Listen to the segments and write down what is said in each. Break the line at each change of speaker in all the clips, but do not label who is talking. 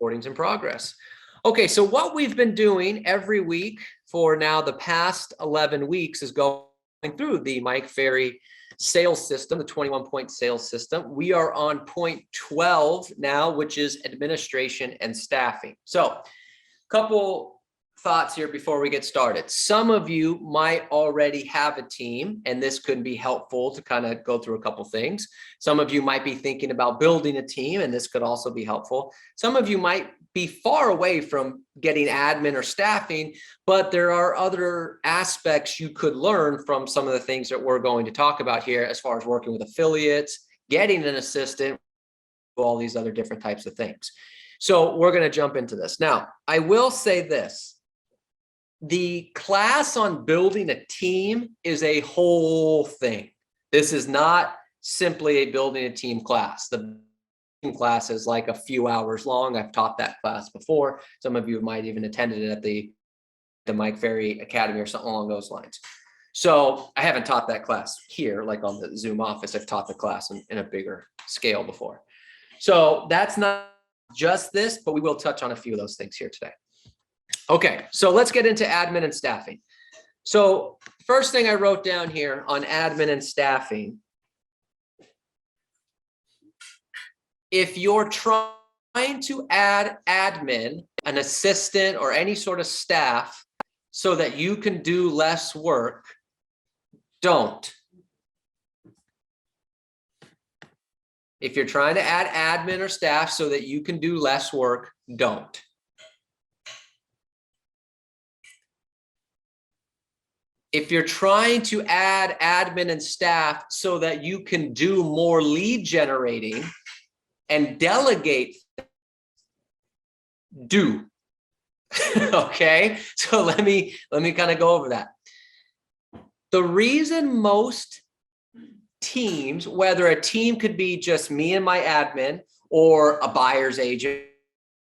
Recordings in progress. Okay, so what we've been doing every week for now the past 11 weeks is going through the Mike Ferry sales system, the 21-point sales system. We are on point 12 now, which is administration and staffing. So a couple thoughts here before we get started. Some of you might already have a team, and this could be helpful to kind of go through a couple things. Some of you might be thinking about building a team, and this could also be helpful. Some of you might be far away from getting admin or staffing, but there are other aspects you could learn from some of the things that we're going to talk about here as far as working with affiliates, getting an assistant, all these other different types of things. So we're going to jump into this. Now, I will say this. The class on building a team is a whole thing. This is not simply a building a team class. The team class is like a few hours long. I've taught that class before. Some of you might even attended it at the Mike Ferry Academy or something along those lines. So I haven't taught that class here, like on the Zoom office. I've taught the class in a bigger scale before. So that's not just this, but we will touch on a few of those things here today. Okay, so let's get into admin and staffing. So first thing I wrote down here on admin and staffing, if you're trying to add admin, an assistant, or any sort of staff so that you can do less work, don't. If you're trying to add admin or staff so that you can do less work, don't. If you're trying to add admin and staff so that you can do more lead generating and delegate, do. Okay, so let me kind of go over that. The reason most teams, whether a team could be just me and my admin or a buyer's agent,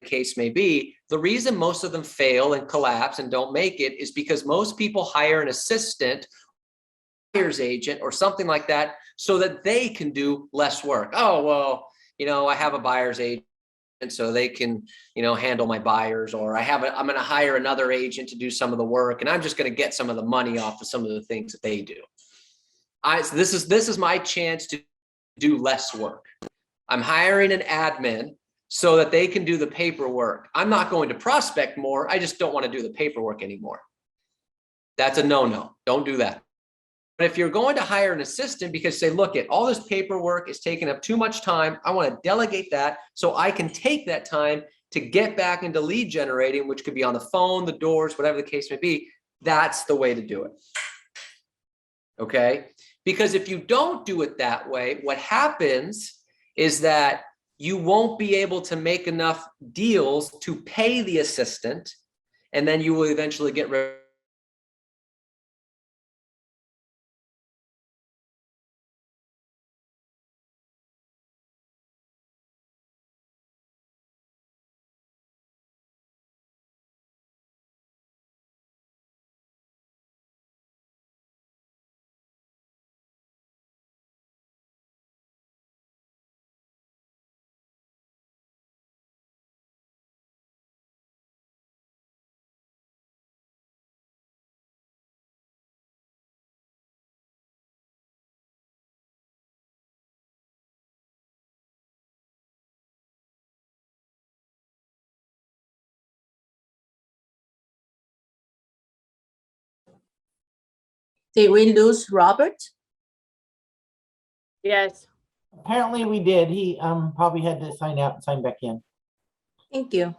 case may be, the reason most of them fail and collapse and don't make it is because most people hire an assistant, buyer's agent, or something like that so that they can do less work. Oh, well, I have a buyer's agent so they can, handle my buyers, or I'm going to hire another agent to do some of the work, and I'm just going to get some of the money off of some of the things that they do. So this is my chance to do less work. I'm hiring an admin so that they can do the paperwork. I'm not going to prospect more. I just don't want to do the paperwork anymore. That's a no-no. Don't do that. But if you're going to hire an assistant because say, look, all this paperwork is taking up too much time, I want to delegate that so I can take that time to get back into lead generating, which could be on the phone, the doors, whatever the case may be, that's the way to do it. Okay? Because if you don't do it that way, what happens is that you won't be able to make enough deals to pay the assistant, and then you will eventually get rid of.
Did we lose Robert?
Yes.
Apparently we did. He probably had to sign out and sign back in.
Thank you.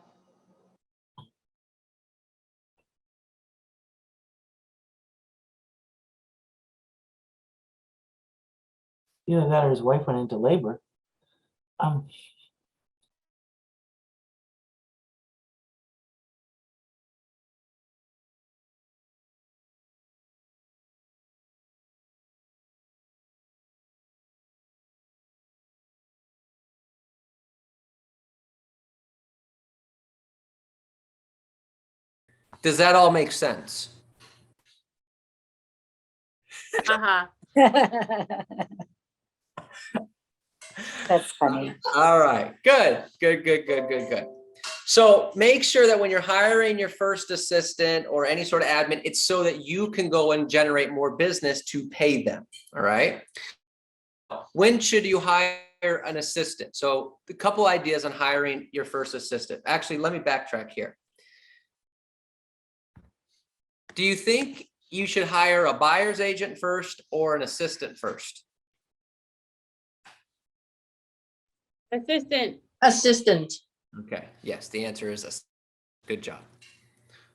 Either that or his wife went into labor.
Does that all make sense?
Uh-huh.
That's funny.
All right, good. So make sure that when you're hiring your first assistant or any sort of admin, it's so that you can go and generate more business to pay them. All right. When should you hire an assistant? So a couple ideas on hiring your first assistant. Actually, let me backtrack here. Do you think you should hire a buyer's agent first or an assistant first?
Assistant.
Assistant.
Okay. Yes, the answer is assistant. Good job.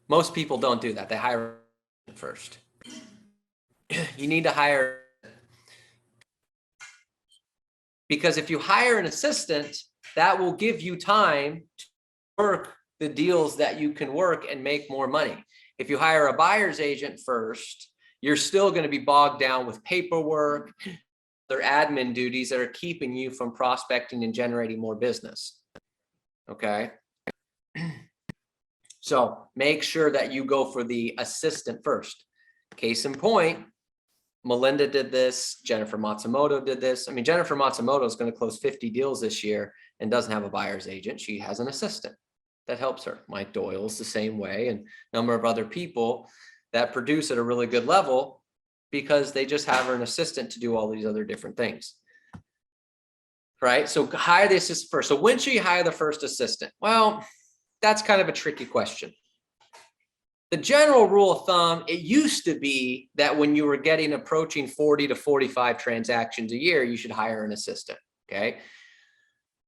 Most people don't do that. They hire first. You need to hire, because if you hire an assistant, that will give you time to work the deals that you can work and make more money. If you hire a buyer's agent first, you're still going to be bogged down with paperwork, their admin duties that are keeping you from prospecting and generating more business. Okay. So make sure that you go for the assistant first. Case in point, Melinda did this. Jennifer Matsumoto did this. I mean, Jennifer Matsumoto is going to close 50 deals this year and doesn't have a buyer's agent. She has an assistant that helps her. Mike Doyle's the same way, and a number of other people that produce at a really good level because they just have an assistant to do all these other different things. Right? So hire the assistant first. So when should you hire the first assistant? Well, that's kind of a tricky question. The general rule of thumb, it used to be that when you were approaching 40 to 45 transactions a year, you should hire an assistant. Okay.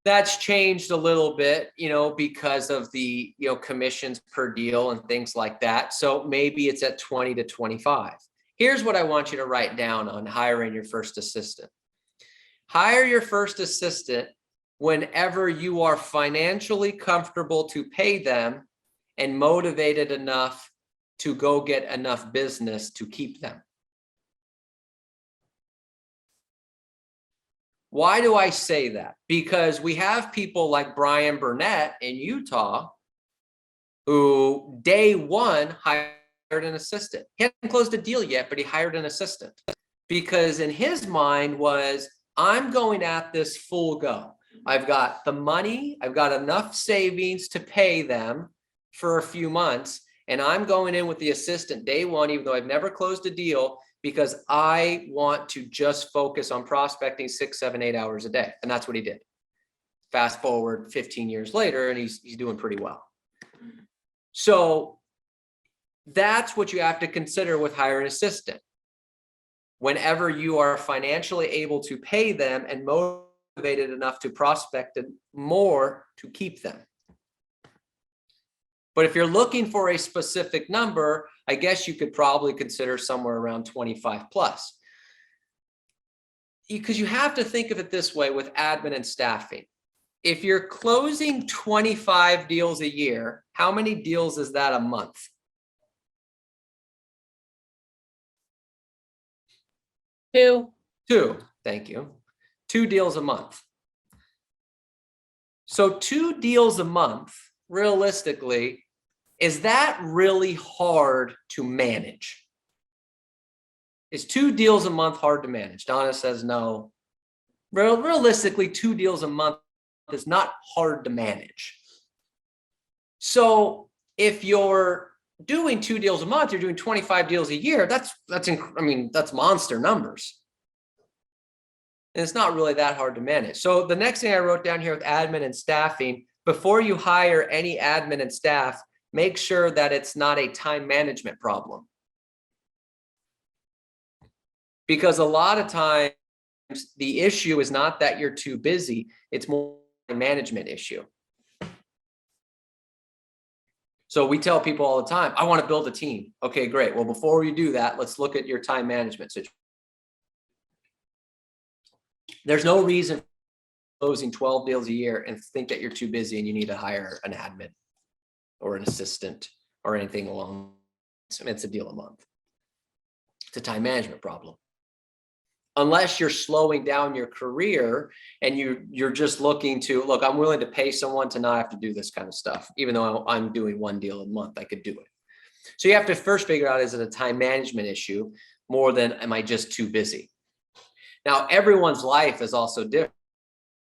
That's changed a little bit, because of the, commissions per deal and things like that. So maybe it's at 20 to 25. Here's what I want you to write down on hiring your first assistant. Hire your first assistant whenever you are financially comfortable to pay them and motivated enough to go get enough business to keep them. Why do I say that? Because we have people like Brian Burnett in Utah who day one hired an assistant. He hadn't closed a deal yet, but he hired an assistant because in his mind was, I'm going at this full go. I've got the money, I've got enough savings to pay them for a few months, and I'm going in with the assistant day one, even though I've never closed a deal, because I want to just focus on prospecting 6, 7, 8 hours a day. And that's what he did. Fast forward 15 years later, and he's doing pretty well. So that's what you have to consider with hiring an assistant. Whenever you are financially able to pay them and motivated enough to prospect more to keep them. But if you're looking for a specific number, I guess you could probably consider somewhere around 25 plus. Because you have to think of it this way with admin and staffing. If you're closing 25 deals a year, how many deals is that a month?
2.
2, thank you. 2 deals a month. So 2 deals a month, realistically, is that really hard to manage? Is 2 deals a month hard to manage? Donna says no. Realistically, 2 deals a month is not hard to manage. So if you're doing 2 deals a month, you're doing 25 deals a year. That's monster numbers. And it's not really that hard to manage. So the next thing I wrote down here with admin and staffing, before you hire any admin and staff, make sure that it's not a time management problem. Because a lot of times the issue is not that you're too busy, it's more a management issue. So we tell people all the time, I want to build a team. Okay, great. Well, before we do that, let's look at your time management situation. There's no reason for closing 12 deals a year and think that you're too busy and you need to hire an admin or an assistant or anything along. It's a deal a month. It's a time management problem. Unless you're slowing down your career and you're just looking to, look, I'm willing to pay someone to not have to do this kind of stuff. Even though I'm doing 1 deal a month, I could do it. So you have to first figure out, is it a time management issue more than am I just too busy? Now, everyone's life is also different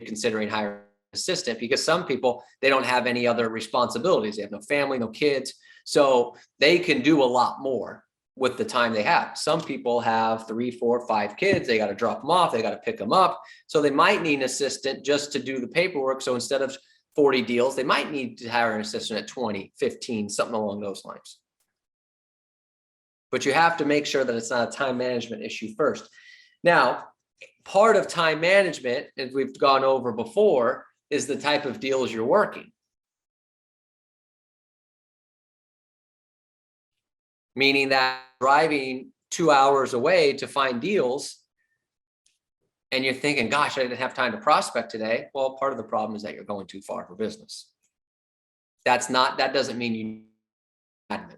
considering hiring an assistant, because some people, they don't have any other responsibilities. They have no family, no kids. So they can do a lot more with the time they have. Some people have 3, 4, 5 kids. They got to drop them off. They got to pick them up. So they might need an assistant just to do the paperwork. So instead of 40 deals, they might need to hire an assistant at 20, 15, something along those lines. But you have to make sure that it's not a time management issue first. Now, part of time management, as we've gone over before, is the type of deals you're working. Meaning that driving 2 hours away to find deals and you're thinking, gosh, I didn't have time to prospect today. Well, part of the problem is that you're going too far for business. That doesn't mean you admin.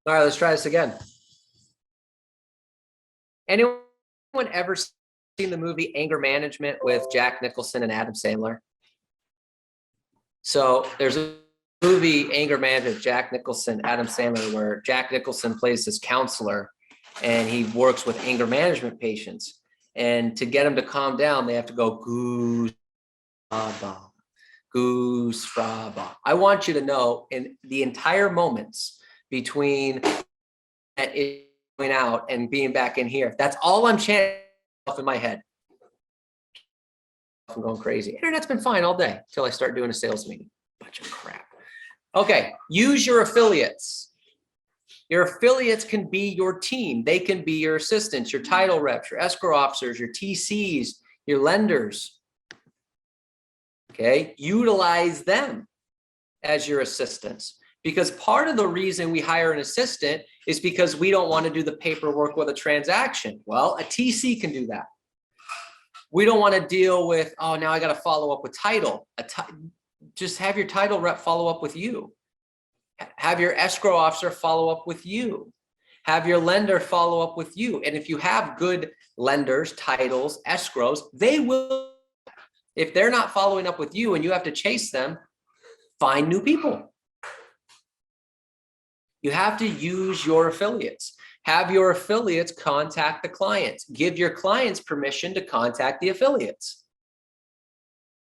All right, let's try this again. Anyone ever seen the movie Anger Management with Jack Nicholson and Adam Sandler? So there's a movie, Anger Management, Jack Nicholson, Adam Sandler, where Jack Nicholson plays this counselor and he works with anger management patients. And to get them to calm down, they have to go goose, fraba, goose, fraba. I want you to know, in the entire moments between it going out and being back in here, that's all I'm chanting in my head. I'm going crazy. Internet's been fine all day until I start doing a sales meeting. Bunch of crap. Okay, use your affiliates. Your affiliates can be your team. They can be your assistants, your title reps, your escrow officers, your TCs, your lenders. Okay, utilize them as your assistants, because part of the reason we hire an assistant is because we don't want to do the paperwork with a transaction. Well, a TC can do that. We don't want to deal with, oh, now I got to follow up with title. Just have your title rep follow up with you. Have your escrow officer follow up with you. Have your lender follow up with you. And if you have good lenders, titles, escrows, they will. If they're not following up with you and you have to chase them, find new people. You have to use your affiliates. Have your affiliates contact the clients. Give your clients permission to contact the affiliates.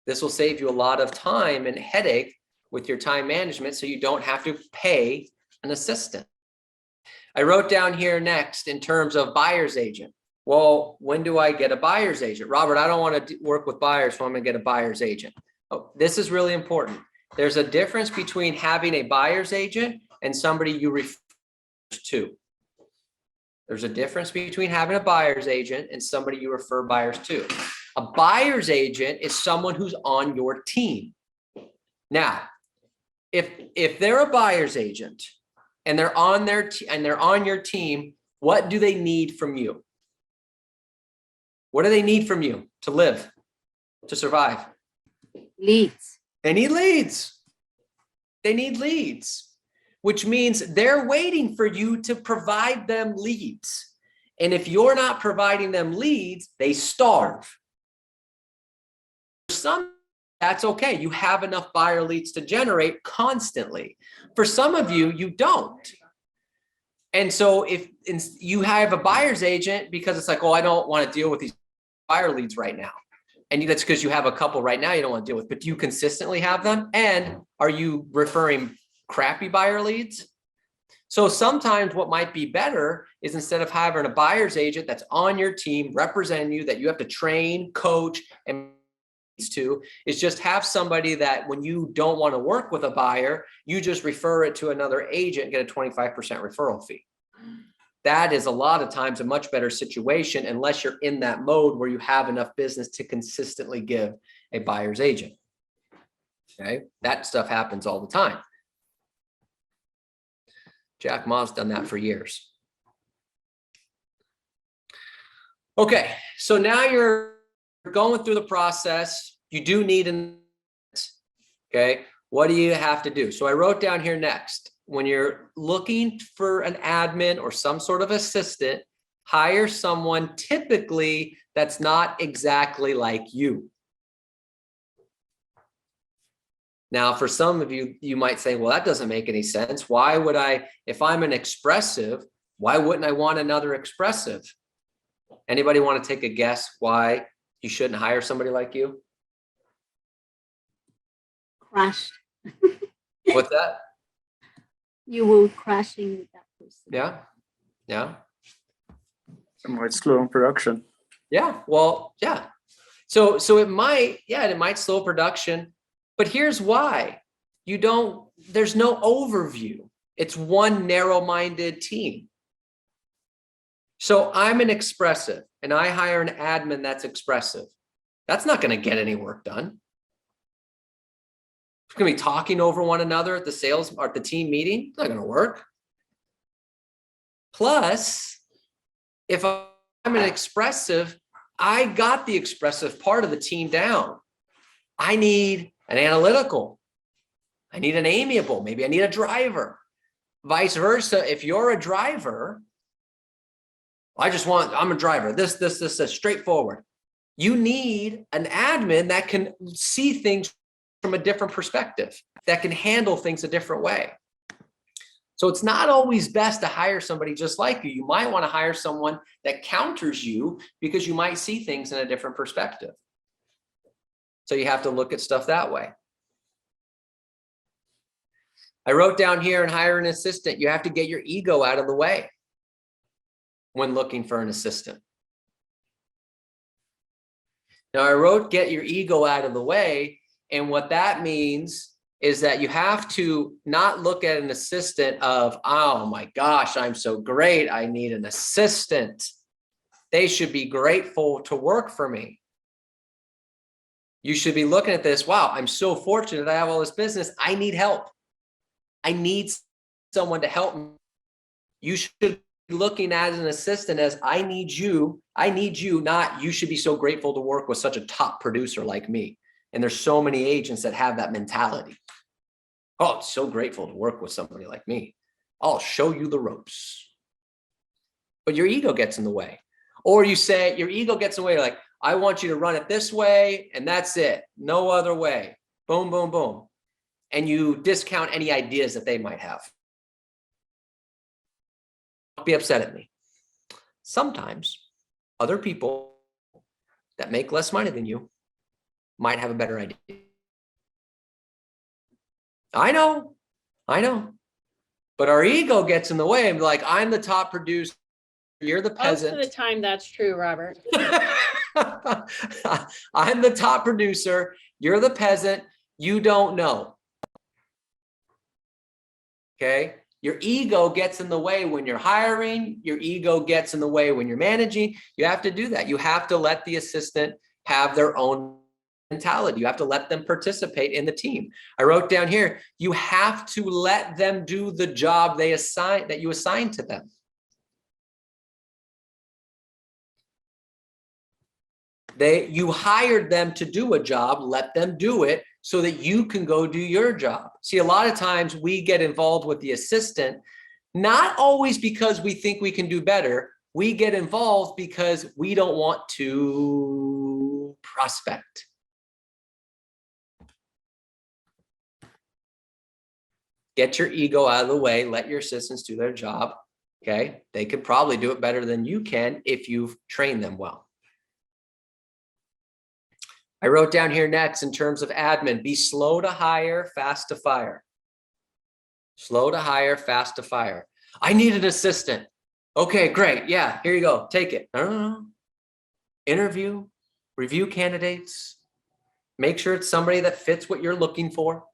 This will save you a lot of time and headache with your time management, so you don't have to pay an assistant. I wrote down here next in terms of buyer's agent. Well, when do I get a buyer's agent? Robert, I don't want to work with buyers, so I'm going to get a buyer's agent. Oh, this is really important. There's a difference between having a buyer's agent and somebody you refer to. There's a difference between having a buyer's agent and somebody you refer buyers to. A buyer's agent is someone who's on your team. Now, if they're a buyer's agent and they're on your team, what do they need from you? What do they need from you to live, to survive?
Leads.
They need leads. They need leads, which means they're waiting for you to provide them leads. And if you're not providing them leads, they starve. Some that's okay. You have enough buyer leads to generate constantly. For some of you, you don't. And so if you have a buyer's agent because it's like, oh, I don't want to deal with these buyer leads right now. And that's because you have a couple right now you don't want to deal with, but do you consistently have them? And are you referring crappy buyer leads? So sometimes what might be better is instead of having a buyer's agent that's on your team representing you, that you have to train, coach, and to, is just have somebody that when you don't want to work with a buyer, you just refer it to another agent and get a 25% referral fee. That is a lot of times a much better situation unless you're in that mode where you have enough business to consistently give a buyer's agent. Okay, that stuff happens all the time. Jack Ma's done that for years. Okay, so now you're going through the process. You do need an, okay, what do you have to do? So I wrote down here next, when you're looking for an admin or some sort of assistant, hire someone typically that's not exactly like you. Now, for some of you, you might say, well, that doesn't make any sense. Why would I, if I'm an expressive, why wouldn't I want another expressive? Anybody want to take a guess why you shouldn't hire somebody like you?
Crash.
What's that?
You will crashing with that person.
Yeah. Yeah.
It might slow in production.
Yeah. Well, yeah. So it might, yeah, it might slow production, but here's why. There's no overview. It's one narrow-minded team. So I'm an expressive and I hire an admin that's expressive. That's not going to get any work done. It's going to be talking over one another at the sales or at the team meeting. It's not going to work. Plus, if I'm an expressive, I got the expressive part of the team down. I need an analytical. I need an amiable. Maybe I need a driver. Vice versa. If you're a driver, I'm a driver. This, straightforward. You need an admin that can see things from a different perspective, that can handle things a different way. So it's not always best to hire somebody just like you. You might want to hire someone that counters you because you might see things in a different perspective. So you have to look at stuff that way. I wrote down here, and hire an assistant. You have to get your ego out of the way when looking for an assistant. Now I wrote get your ego out of the way. And what that means is that you have to not look at an assistant of, oh my gosh, I'm so great. I need an assistant. They should be grateful to work for me. You should be looking at this. Wow, I'm so fortunate I have all this business. I need help. I need someone to help me. You should be looking at an assistant as I need you, not you should be so grateful to work with such a top producer like me. And there's so many agents that have that mentality. Oh, it's so grateful to work with somebody like me. I'll show you the ropes. But your ego gets in the way. Or you say your ego gets in the way, like, I want you to run it this way and that's it. No other way. Boom, boom, boom. And you discount any ideas that they might have. Don't be upset at me. Sometimes other people that make less money than you might have a better idea. I know. But our ego gets in the way and be like, I'm the top producer, you're the peasant.
Most of the time that's true, Robert.
I'm the top producer, you're the peasant, you don't know. Okay? Your ego gets in the way when you're hiring, your ego gets in the way when you're managing. You have to do that. You have to let the assistant have their own mentality. You have to let them participate in the team. I wrote down here, you have to let them do the job that you assign to them. You hired them to do a job, let them do it so that you can go do your job. See, a lot of times we get involved with the assistant, not always because we think we can do better. We get involved because we don't want to prospect. get your ego out of the way, let your assistants do their job. Okay. They could probably do it better than you can if you've trained them well. I wrote down here next in terms of admin, be slow to hire, fast to fire. Slow to hire, fast to fire. I need an assistant. Okay, great. Yeah, here you go. Take it. No. Interview, review candidates, make sure it's somebody that fits what you're looking for.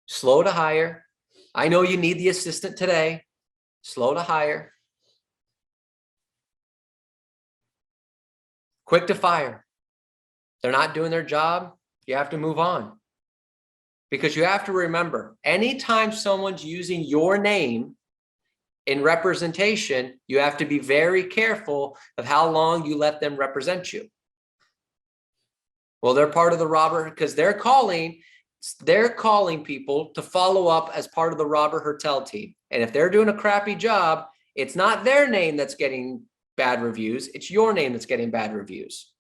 Slow to hire. I know you need the assistant today. Slow to hire. Quick to fire. They're not doing their job. You have to move on. Because you have to remember, anytime someone's using your name in representation, you have to be very careful of how long you let them represent you. Well, they're part of the Robert, because they're calling people to follow up as part of the Robert Hertel team. And if they're doing a crappy job, it's not their name that's getting bad reviews. It's your name that's getting bad reviews.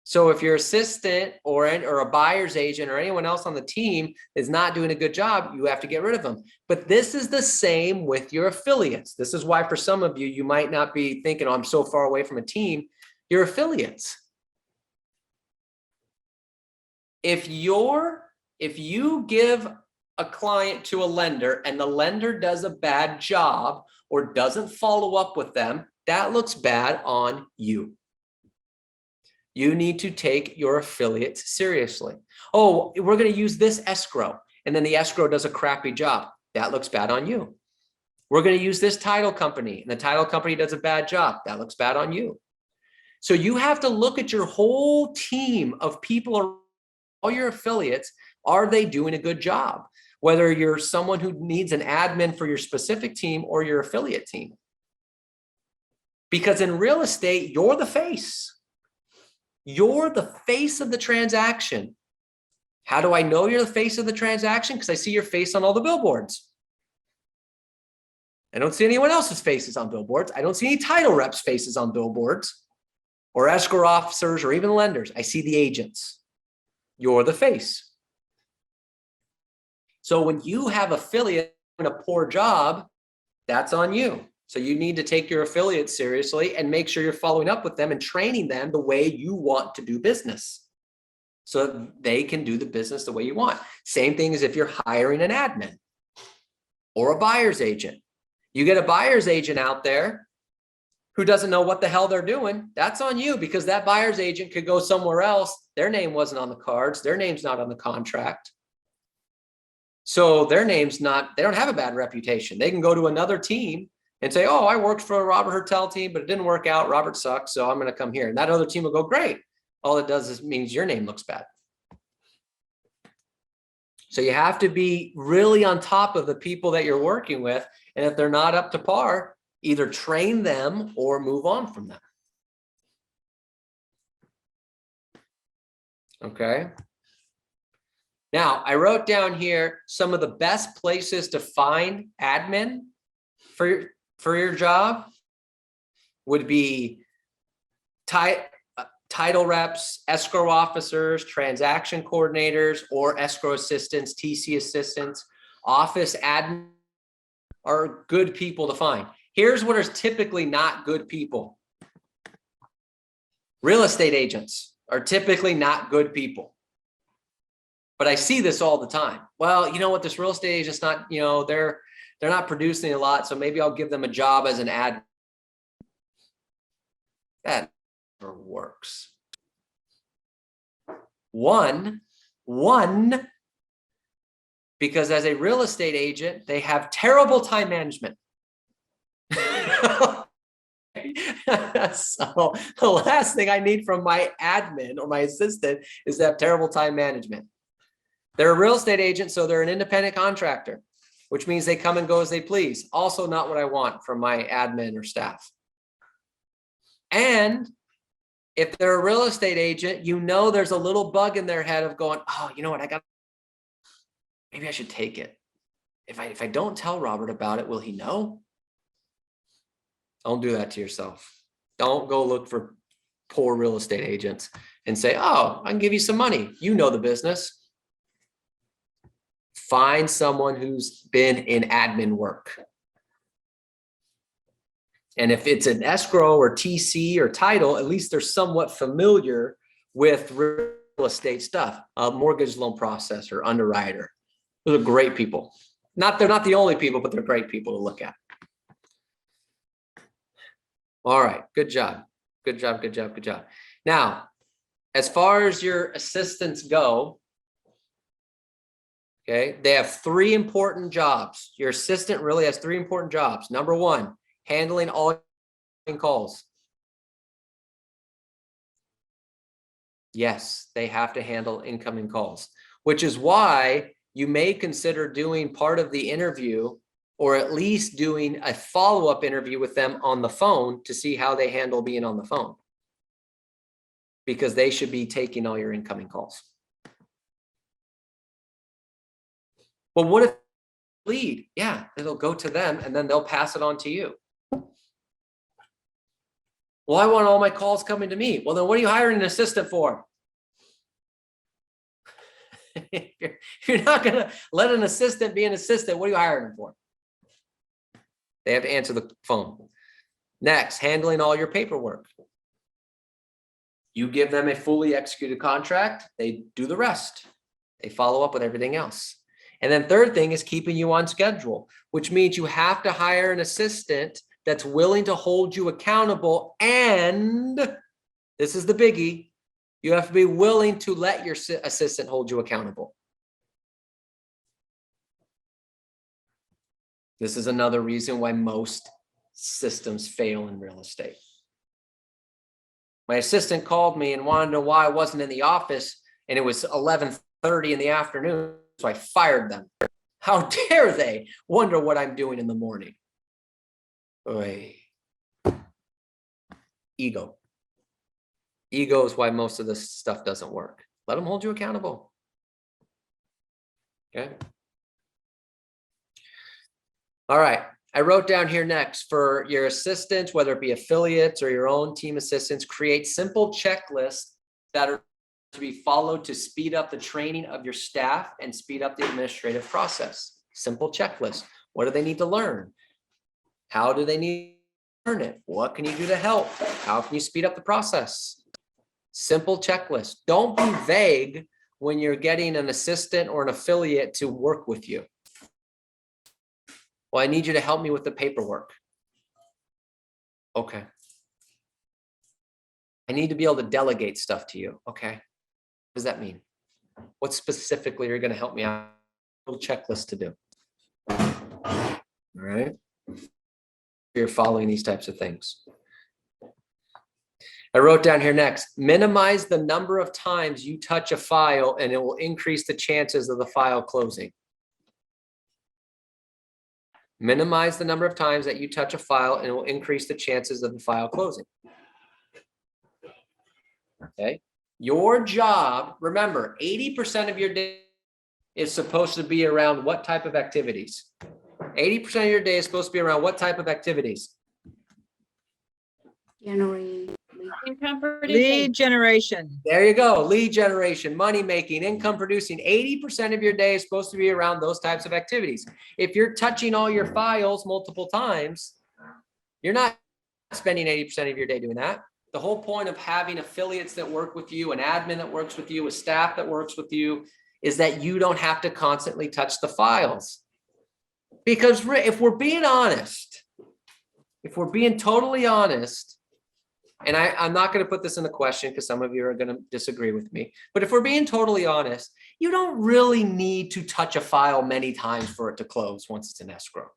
So if your assistant or a buyer's agent or anyone else on the team is not doing a good job, you have to get rid of them. But this is the same with your affiliates. This is why for some of you, you might not be thinking, oh, I'm so far away from a team. Your affiliates. If you give a client to a lender and the lender does a bad job or doesn't follow up with them, that looks bad on you. You need to take your affiliates seriously. Oh, we're going to use this escrow, and then the escrow does a crappy job. That looks bad on you. We're going to use this title company, and the title company does a bad job. That looks bad on you. So you have to look at your whole team of people, all your affiliates. Are they doing a good job? Whether you're someone who needs an admin for your specific team or your affiliate team. Because in real estate, you're the face. You're the face of the transaction. How do I know you're the face of the transaction? Because I see your face on all the billboards. I don't see anyone else's faces on billboards. I don't see any title reps' faces on billboards or escrow officers or even lenders. I see the agents. You're the face. So when you have affiliate doing a poor job, that's on you. So you need to take your affiliates seriously and make sure you're following up with them and training them the way you want to do business so that they can do the business the way you want. Same thing as if you're hiring an admin or a buyer's agent. You get a buyer's agent out there who doesn't know what the hell they're doing. That's on you, because that buyer's agent could go somewhere else. Their name wasn't on the cards. Their name's not on the contract. So their name's not, they don't have a bad reputation. They can go to another team and say, oh, I worked for a Robert Hertel team, but it didn't work out. Robert sucks, so I'm going to come here. And that other team will go, great. All it does is means your name looks bad. So you have to be really on top of the people that you're working with. And if they're not up to par, either train them or move on from them. Okay. Now, I wrote down here some of the best places to find admin for your job would be title reps, escrow officers, transaction coordinators, or escrow assistants, TC assistants. Office admin are good people to find. Here's what is typically not good people. Real estate agents are typically not good people. But I see this all the time. Well, you know what, this real estate agent's not, you know, they're not producing a lot, so maybe I'll give them a job as an admin. That never works. One, because as a real estate agent, they have terrible time management. So the last thing I need from my admin or my assistant is to have terrible time management. They're a real estate agent, so they're an independent contractor, which means they come and go as they please. Also not what I want from my admin or staff. And if they're a real estate agent, you know there's a little bug in their head of going, oh, you know what, maybe I should take it. If I don't tell Robert about it, will he know? Don't do that to yourself. Don't go look for poor real estate agents and say, oh, I can give you some money. You know the business. Find someone who's been in admin work. And if it's an escrow or TC or title, at least they're somewhat familiar with real estate stuff. A mortgage loan processor, underwriter. Those are great people. They're not the only people, but they're great people to look at. All right, good job. Good job, good job, good job. Now, as far as your assistants go, okay, they have 3 important jobs. Your assistant really has 3 important jobs. Number 1, handling all calls. Yes, they have to handle incoming calls, which is why you may consider doing part of the interview, or at least doing a follow-up interview with them on the phone to see how they handle being on the phone, because they should be taking all your incoming calls. Well, what if lead? Yeah, it'll go to them and then they'll pass it on to you. Well, I want all my calls coming to me. Well, then what are you hiring an assistant for? You're not going to let an assistant be an assistant. What are you hiring them for? They have to answer the phone. Next, handling all your paperwork. You give them a fully executed contract. They do the rest. They follow up with everything else. And then third thing is keeping you on schedule, which means you have to hire an assistant that's willing to hold you accountable. And this is the biggie. You have to be willing to let your assistant hold you accountable. This is another reason why most systems fail in real estate. My assistant called me and wanted to know why I wasn't in the office, and it was 11:30 in the afternoon, so I fired them. How dare they wonder what I'm doing in the morning? Oy. Ego. Ego is why most of this stuff doesn't work. Let them hold you accountable. Okay. All right. I wrote down here next for your assistants, whether it be affiliates or your own team assistants, create simple checklists that are to be followed to speed up the training of your staff and speed up the administrative process. Simple checklists. What do they need to learn? How do they need to learn it? What can you do to help? How can you speed up the process? Simple checklist. Don't be vague when you're getting an assistant or an affiliate to work with you. Well, I need you to help me with the paperwork. Okay. I need to be able to delegate stuff to you. Okay. What does that mean? What specifically are you going to help me out? A little checklist to do. All right. You're following these types of things. I wrote down here next, minimize the number of times you touch a file and it will increase the chances of the file closing. Minimize the number of times that you touch a file and it will increase the chances of the file closing. Okay. Your job, remember, 80% of your day is supposed to be around what type of activities? 80% of your day is supposed to be around what type of activities?
January.
Income producing.
Lead generation.
There you go. Lead generation, money making, income producing. 80% of your day is supposed to be around those types of activities. If you're touching all your files multiple times, you're not spending 80% of your day doing that. The whole point of having affiliates that work with you, an admin that works with you, a staff that works with you, is that you don't have to constantly touch the files. Because if we're being honest, if we're being totally honest, and I'm not going to put this in the question because some of you are going to disagree with me, but if we're being totally honest, you don't really need to touch a file many times for it to close once it's in escrow.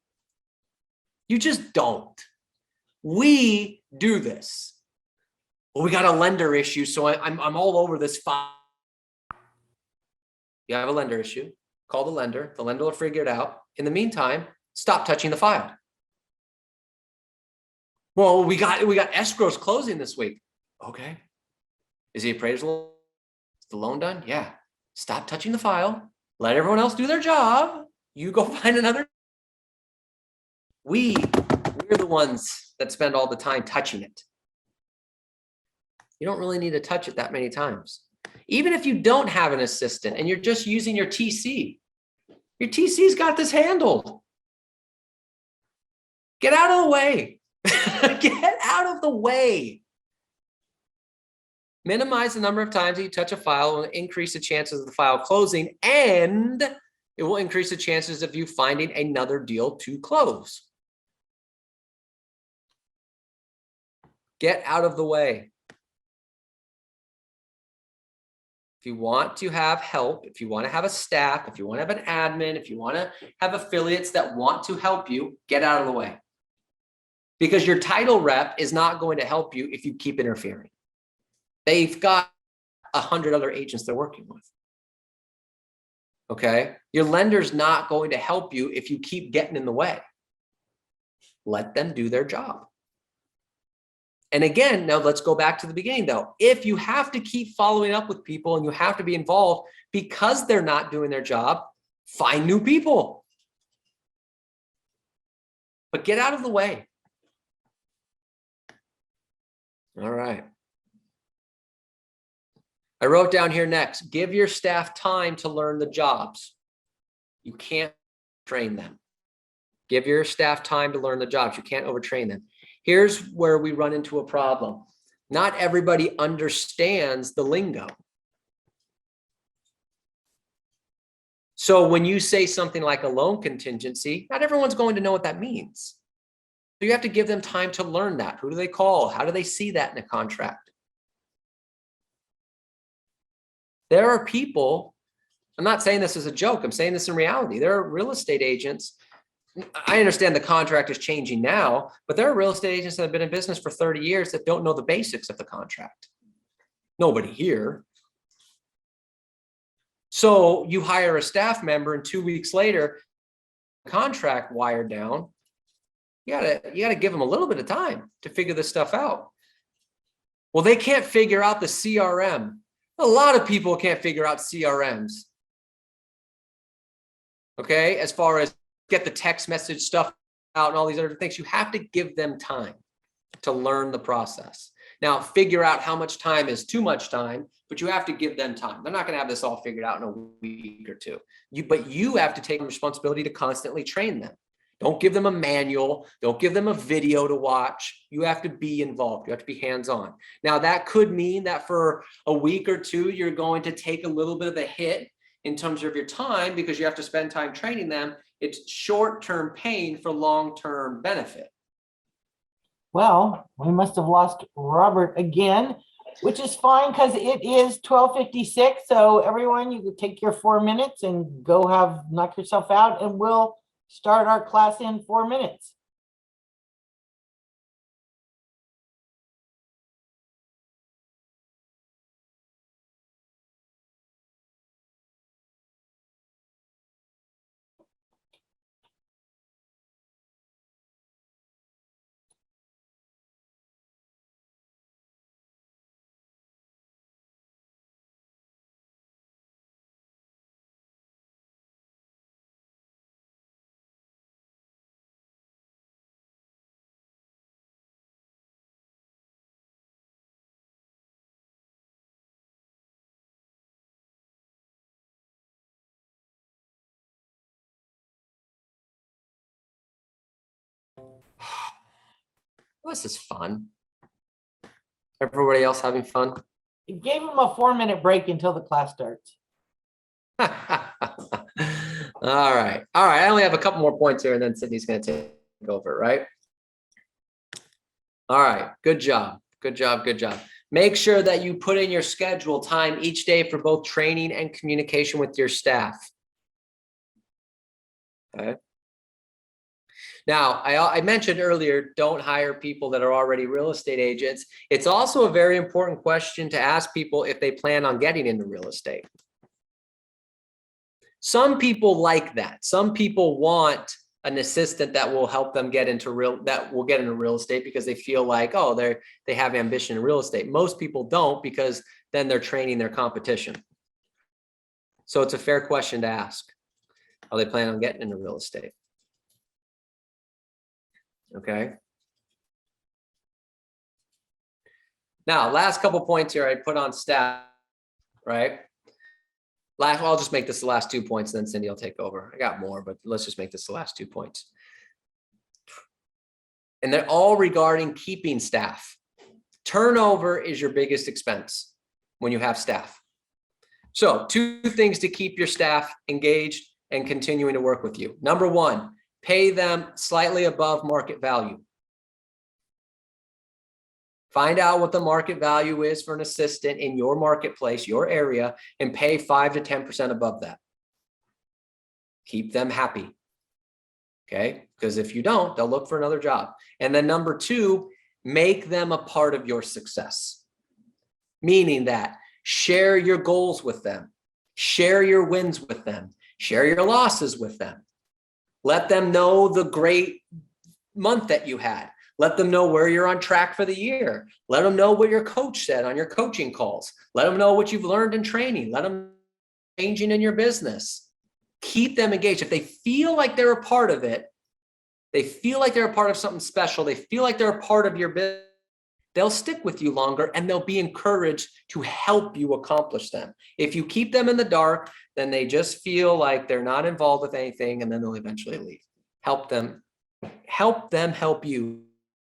You just don't. We do this. Well, we got a lender issue, so I'm all over this file. You have a lender issue, call the lender will figure it out. In the meantime, stop touching the file. Well, we got escrows closing this week. Okay. Is the appraisal, is the loan done? Yeah. Stop touching the file. Let everyone else do their job. You go find another. We're the ones that spend all the time touching it. You don't really need to touch it that many times. Even if you don't have an assistant and you're just using your TC, Your TC's got this handled. Get out of the way. Get out of the way. Minimize the number of times that you touch a file and increase the chances of the file closing, and it will increase the chances of you finding another deal to close. Get out of the way. If you want to have help, if you want to have a staff, if you want to have an admin, if you want to have affiliates that want to help you, get out of the way. Because your title rep is not going to help you if you keep interfering. They've got 100 other agents they're working with. Okay? Your lender's not going to help you if you keep getting in the way. Let them do their job. And again, now let's go back to the beginning though. If you have to keep following up with people and you have to be involved because they're not doing their job, find new people. But get out of the way. All right. I wrote down here next, give your staff time to learn the jobs. You can't train them. Give your staff time to learn the jobs. You can't overtrain them. Here's where we run into a problem. Not everybody understands the lingo. So when you say something like a loan contingency, not everyone's going to know what that means. So you have to give them time to learn that. Who do they call? How do they see that in a contract? There are people, I'm not saying this as a joke, I'm saying this in reality. There are real estate agents. I understand the contract is changing now, but there are real estate agents that have been in business for 30 years that don't know the basics of the contract. Nobody here. So you hire a staff member and 2 weeks later, contract wired down. You gotta give them a little bit of time to figure this stuff out. Well, they can't figure out the CRM. A lot of people can't figure out CRMs. Okay, as far as get the text message stuff out and all these other things, you have to give them time to learn the process. Now, figure out how much time is too much time, but you have to give them time. They're not going to have this all figured out in a week or two. But you have to take responsibility to constantly train them. Don't give them a manual. Don't give them a video to watch. You have to be involved. You have to be hands-on. Now, that could mean that for a week or two, you're going to take a little bit of a hit in terms of your time because you have to spend time training them. It's short-term pain for long-term benefit.
Well, we must have lost Robert again, which is fine because it is 12:56. So everyone, you can take your 4 minutes and go knock yourself out, and we'll start our class in 4 minutes.
This is fun. Everybody else having fun?
It gave him a 4-minute break until the class starts.
All right. I only have a couple more points here and then Sydney's going to take over, right? All right. Good job. Make sure that you put in your schedule time each day for both training and communication with your staff. Okay. Now, I mentioned earlier, don't hire people that are already real estate agents. It's also a very important question to ask people if they plan on getting into real estate. Some people like that. Some people want an assistant that will help them get into real estate because they feel like, oh, they have ambition in real estate. Most people don't, because then they're training their competition. So it's a fair question to ask. How they plan on getting into real estate? Okay. Now, last couple points here I put on staff, right? I'll just make this the last 2 points, then Cindy will take over. I got more, but let's just make this the last 2 points. And they're all regarding keeping staff. Turnover is your biggest expense when you have staff. So 2 things to keep your staff engaged and continuing to work with you. Number 1, pay them slightly above market value. Find out what the market value is for an assistant in your marketplace, your area, and pay 5 to 10% above that. Keep them happy. Okay, because if you don't, they'll look for another job. And then number 2, make them a part of your success. Meaning that share your goals with them, share your wins with them, share your losses with them. Let them know the great month that you had. Let them know where you're on track for the year. Let them know what your coach said on your coaching calls. Let them know what you've learned in training. Let them know changing in your business. Keep them engaged. If they feel like they're a part of it, they feel like they're a part of something special, they feel like they're a part of your business, they'll stick with you longer and they'll be encouraged to help you accomplish them. If you keep them in the dark, then they just feel like they're not involved with anything and then they'll eventually leave. Help them help you,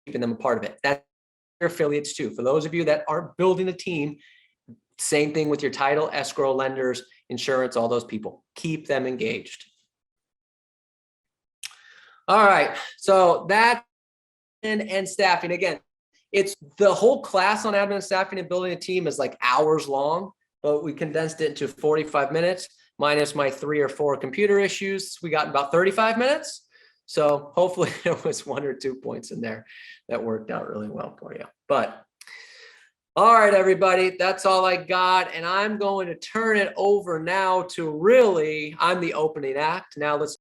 keeping them a part of it. That's your affiliates too. For those of you that aren't building a team, same thing with your title, escrow, lenders, insurance, all those people. Keep them engaged. All right, so that and staffing. Again, it's the whole class on admin, staffing, and building a team is like hours long, but we condensed it into 45 minutes minus my 3 or 4 computer issues. We got about 35 minutes. So hopefully there was 1 or 2 points in there that worked out really well for you. But all right, everybody, that's all I got. And I'm going to turn it over now to I'm the opening act. Now let's